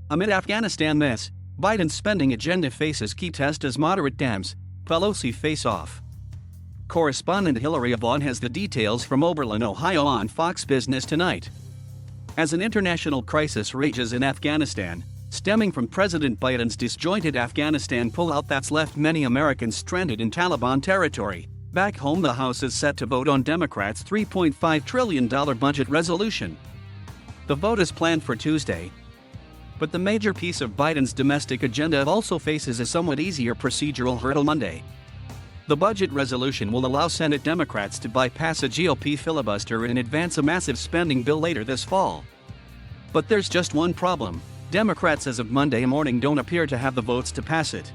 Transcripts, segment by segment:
Amid Afghanistan mess, Biden's spending agenda faces key test as moderate Dems, Pelosi face off. Correspondent Hillary Vaughn has the details from Oberlin, Ohio on Fox Business Tonight. As an international crisis rages in Afghanistan, stemming from President Biden's disjointed Afghanistan pullout that's left many Americans stranded in Taliban territory, back home the House is set to vote on Democrats' $3.5 trillion budget resolution. The vote is planned for Tuesday. But the major piece of Biden's domestic agenda also faces a somewhat easier procedural hurdle Monday. The budget resolution will allow Senate Democrats to bypass a GOP filibuster and advance a massive spending bill later this fall. But there's just one problem: Democrats as of Monday morning don't appear to have the votes to pass it.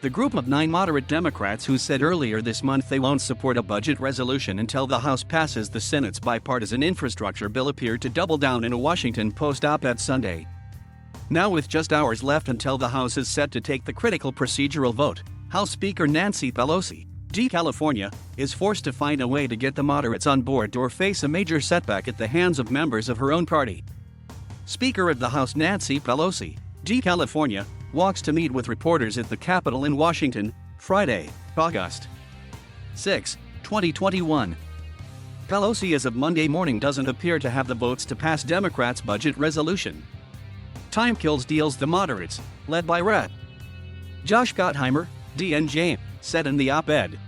The group of 9 moderate Democrats who said earlier this month they won't support a budget resolution until the House passes the Senate's bipartisan infrastructure bill appeared to double down in a Washington Post op-ed Sunday. Now, with just hours left until the House is set to take the critical procedural vote, House Speaker Nancy Pelosi, D. California, is forced to find a way to get the moderates on board or face a major setback at the hands of members of her own party. Speaker of the House Nancy Pelosi, D. California, walks to meet with reporters at the Capitol in Washington, Friday, August 6, 2021. Pelosi as of Monday morning doesn't appear to have the votes to pass Democrats' budget resolution. Time kills deals, the moderates, led by Rep. Josh Gottheimer, DNJ, said in the op-ed.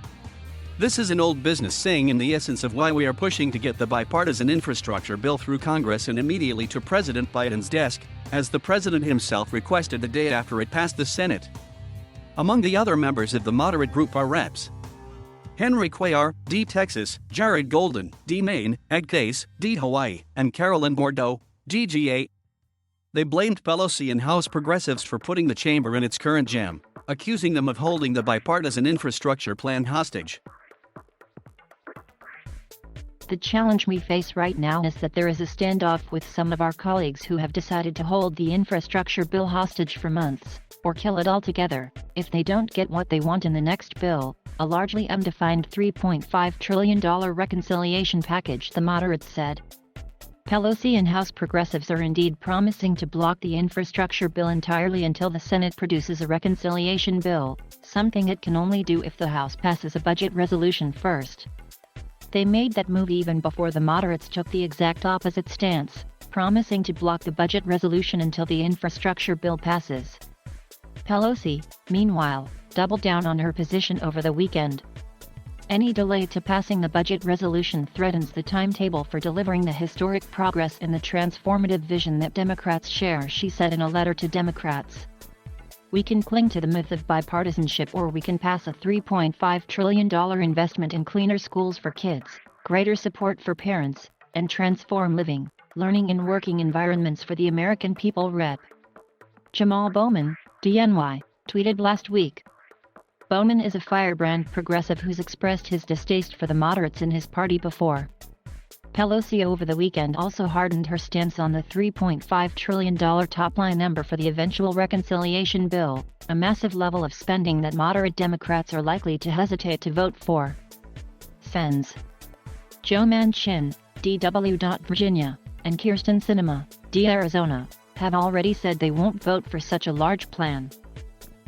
This is an old business saying in the essence of why we are pushing to get the bipartisan infrastructure bill through Congress and immediately to President Biden's desk, as the president himself requested the day after it passed the Senate. Among the other members of the moderate group are Reps. Henry Cuellar, D. Texas, Jared Golden, D. Maine, Ed Case, D. Hawaii, and Carolyn Bordeaux, DGA. They blamed Pelosi and House progressives for putting the chamber in its current jam, accusing them of holding the bipartisan infrastructure plan hostage. The challenge we face right now is that there is a standoff with some of our colleagues who have decided to hold the infrastructure bill hostage for months, or kill it altogether, if they don't get what they want in the next bill, a largely undefined $3.5 trillion reconciliation package, the moderates said. Pelosi and House progressives are indeed promising to block the infrastructure bill entirely until the Senate produces a reconciliation bill, something it can only do if the House passes a budget resolution first. They made that move even before the moderates took the exact opposite stance, promising to block the budget resolution until the infrastructure bill passes. Pelosi, meanwhile, doubled down on her position over the weekend. Any delay to passing the budget resolution threatens the timetable for delivering the historic progress in the transformative vision that Democrats share, she said in a letter to Democrats. We can cling to the myth of bipartisanship, or we can pass a $3.5 trillion investment in cleaner schools for kids, greater support for parents, and transform living, learning and working environments for the American people, Rep. Jamal Bowman, DNY, tweeted last week. Bowman is a firebrand progressive who's expressed his distaste for the moderates in his party before. Pelosi over the weekend also hardened her stance on the $3.5 trillion top-line number for the eventual reconciliation bill, a massive level of spending that moderate Democrats are likely to hesitate to vote for. Sens. Joe Manchin, DW. Virginia, and Kirsten Sinema, D. Arizona, have already said they won't vote for such a large plan.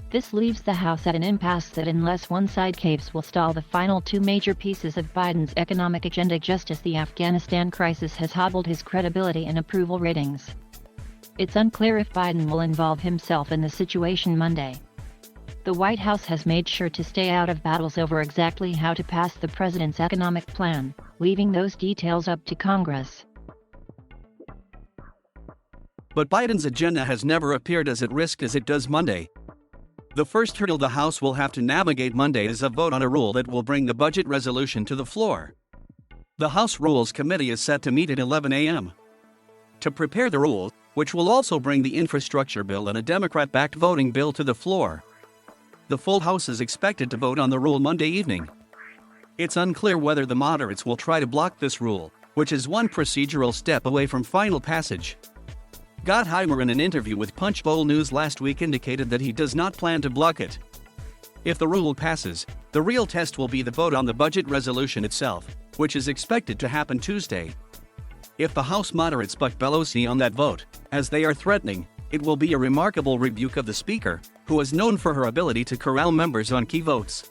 This leaves the House at an impasse that, unless one side caves, will stall the final 2 major pieces of Biden's economic agenda, just as the Afghanistan crisis has hobbled his credibility and approval ratings. It's unclear if Biden will involve himself in the situation Monday. The White House has made sure to stay out of battles over exactly how to pass the president's economic plan, leaving those details up to Congress. But Biden's agenda has never appeared as at risk as it does Monday. The first hurdle the House will have to navigate Monday is a vote on a rule that will bring the budget resolution to the floor. The House Rules Committee is set to meet at 11 a.m. to prepare the rules, which will also bring the infrastructure bill and a Democrat-backed voting bill to the floor. The full House is expected to vote on the rule Monday evening. It's unclear whether the moderates will try to block this rule, which is one procedural step away from final passage. Gottheimer, in an interview with Punchbowl News last week, indicated that he does not plan to block it. If the rule passes, the real test will be the vote on the budget resolution itself, which is expected to happen Tuesday. If the House moderates buck Pelosi on that vote, as they are threatening, It will be a remarkable rebuke of the Speaker, who is known for her ability to corral members on key votes.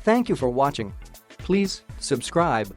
Thank you for watching. Please subscribe.